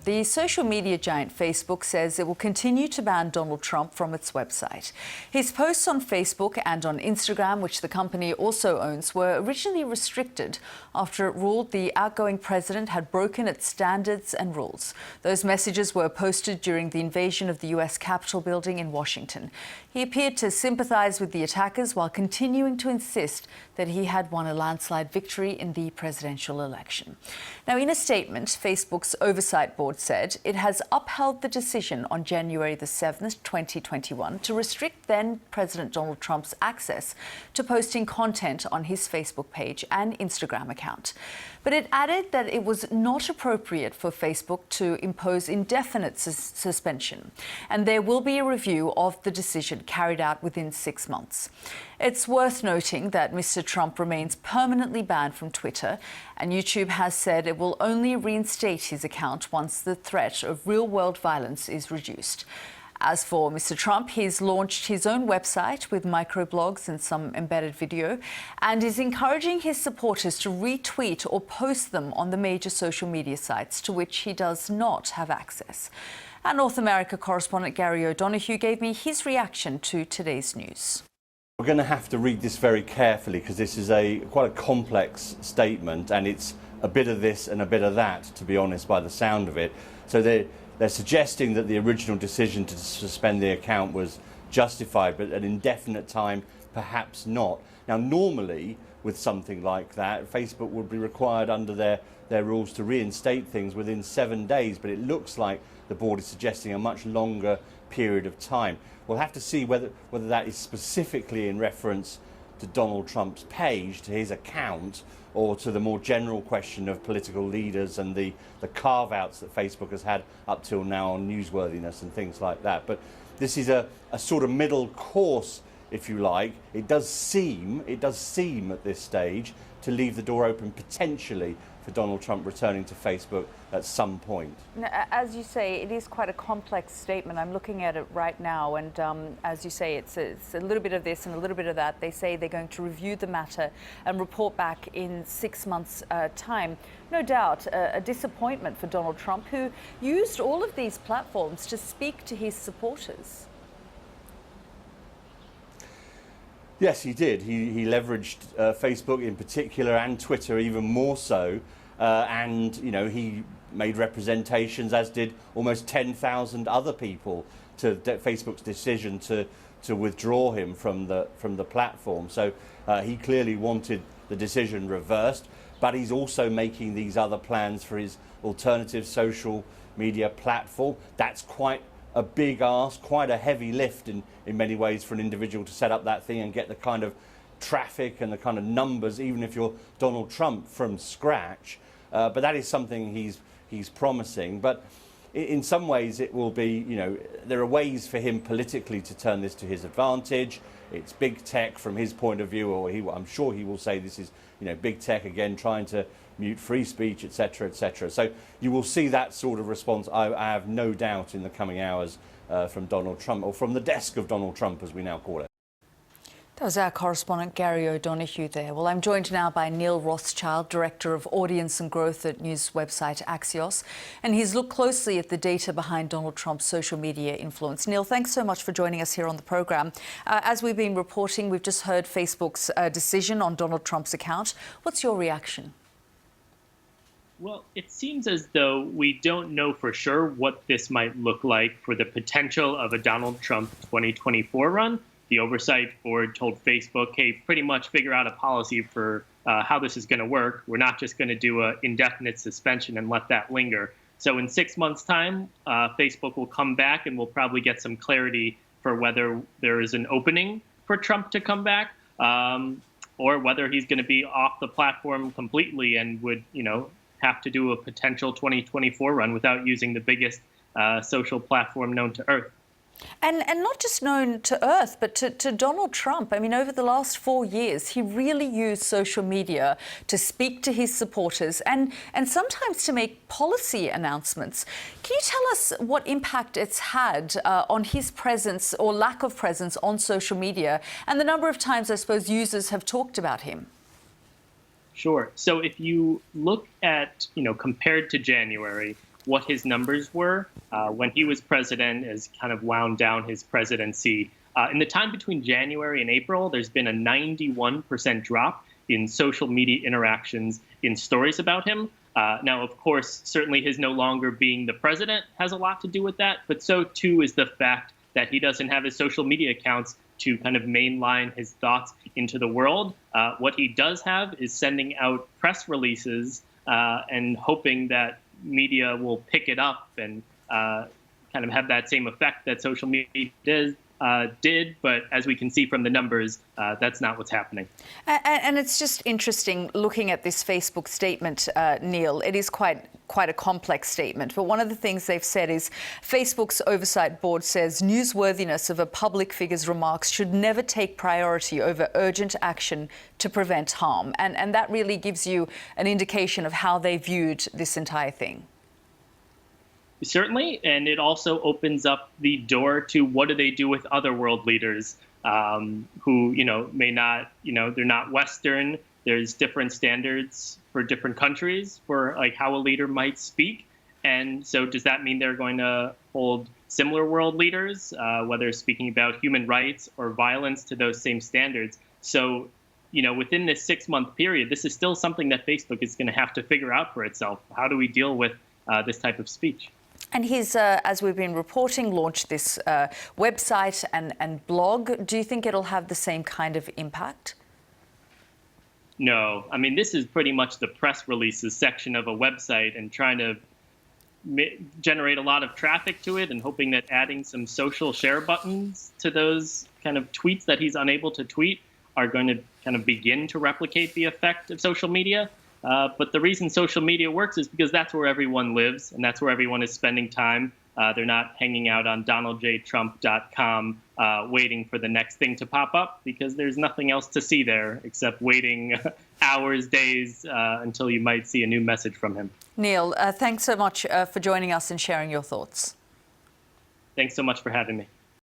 The social media giant Facebook says it will continue to ban Donald Trump from its website. His posts on Facebook and on Instagram, which the company also owns, were originally restricted after it ruled the outgoing president had broken its standards and rules. Those messages were posted during the invasion of the U.S. Capitol building in Washington. He appeared to sympathize with the attackers while continuing to insist that he had won a landslide victory in the presidential election. Now, in a statement, Facebook's Oversight board said it has upheld the decision on January the 7th, 2021, to restrict then President Donald Trump's access to posting content on his Facebook page and Instagram account. But it added that it was not appropriate for Facebook to impose indefinite suspension, and there will be a review of the decision carried out within 6 months. It's worth noting that Mr. Trump remains permanently banned from Twitter, and YouTube has said it will only reinstate his account once the threat of real-world violence is reduced. As for Mr. Trump, he's launched his own website with microblogs and some embedded video, and is encouraging his supporters to retweet or post them on the major social media sites to which he does not have access. Our North America correspondent Gary O'Donoghue gave me his reaction to today's news. We're going to have to read this very carefully because this is quite a complex statement, and it's a bit of this and a bit of that, to be honest, by the sound of it. So they're suggesting that the original decision to suspend the account was justified, but an indefinite time, perhaps not. Now, normally, with something like that, Facebook would be required under their rules to reinstate things within 7 days, but it looks like the board is suggesting a much longer period of time. We'll have to see whether that is specifically in reference to Donald Trump's page, to his account, or to the more general question of political leaders and the carve-outs that Facebook has had up till now on newsworthiness and things like that. But this is a sort of middle course, if you like. It does seem at this stage to leave the door open potentially for Donald Trump returning to Facebook at some point. Now, as you say, it is quite a complex statement. I'm looking at it right now, and as you say, it's a little bit of this and a little bit of that. They say they're going to review the matter and report back in 6 months' time. No doubt a disappointment for Donald Trump, who used all of these platforms to speak to his supporters. Yes, he did. He leveraged Facebook in particular, and Twitter even more so, and he made representations, as did almost 10,000 other people, to Facebook's decision to withdraw him from the platform. So he clearly wanted the decision reversed, but he's also making these other plans for his alternative social media platform. That's quite a big ask, quite a heavy lift in many ways for an individual to set up that thing and get the kind of traffic and the kind of numbers, even if you're Donald Trump, from scratch. But that is something he's promising. But in some ways it will be, there are ways for him politically to turn this to his advantage. It's big tech from his point of view, or I'm sure he will say this is, big tech again trying to mute free speech, etc., etc. So you will see that sort of response, I have no doubt, in the coming hours from Donald Trump, or from the desk of Donald Trump, as we now call it. That was our correspondent Gary O'Donoghue there. Well, I'm joined now by Neil Rothschild, Director of Audience and Growth at news website Axios, and he's looked closely at the data behind Donald Trump's social media influence. Neil, thanks so much for joining us here on the programme. As we've been reporting, we've just heard Facebook's decision on Donald Trump's account. What's your reaction? Well, it seems as though we don't know for sure what this might look like for the potential of a Donald Trump 2024 run. The Oversight board told Facebook, hey, pretty much figure out a policy for how this is going to work. We're not just going to do an indefinite suspension and let that linger. So in 6 months' time, Facebook will come back and we'll probably get some clarity for whether there is an opening for Trump to come back, or whether he's going to be off the platform completely and would, have to do a potential 2024 run without using the biggest social platform known to Earth. And not just known to Earth, but to Donald Trump. I mean, over the last 4 years, he really used social media to speak to his supporters and sometimes to make policy announcements. Can you tell us what impact it's had on his presence or lack of presence on social media, and the number of times, I suppose, users have talked about him? Sure. So if you look at, compared to January, what his numbers were when he was president, as kind of wound down his presidency. In the time between January and April, there's been a 91% drop in social media interactions in stories about him. Now, of course, certainly his no longer being the president has a lot to do with that, but so too is the fact that he doesn't have his social media accounts to kind of mainline his thoughts into the world. What he does have is sending out press releases and hoping that media will pick it up and kind of have that same effect that social media did. But as we can see from the numbers, that's not what's happening. And it's just interesting looking at this Facebook statement, Neil. It is quite a complex statement. But one of the things they've said is Facebook's Oversight Board says newsworthiness of a public figure's remarks should never take priority over urgent action to prevent harm. And that really gives you an indication of how they viewed this entire thing. Certainly, and it also opens up the door to what do they do with other world leaders who, may not, they're not Western. There's different standards for different countries for like how a leader might speak. And so does that mean they're going to hold similar world leaders, whether speaking about human rights or violence, to those same standards? So, within this 6-month period, this is still something that Facebook is going to have to figure out for itself. How do we deal with this type of speech? And he's, as we've been reporting, launched this website and blog. Do you think it'll have the same kind of impact? No. I mean, this is pretty much the press releases section of a website and trying to generate a lot of traffic to it and hoping that adding some social share buttons to those kind of tweets that he's unable to tweet are going to kind of begin to replicate the effect of social media. But the reason social media works is because that's where everyone lives and that's where everyone is spending time. They're not hanging out on donaldjtrump.com waiting for the next thing to pop up because there's nothing else to see there except waiting hours, days until you might see a new message from him. Neil, thanks so much for joining us and sharing your thoughts. Thanks so much for having me.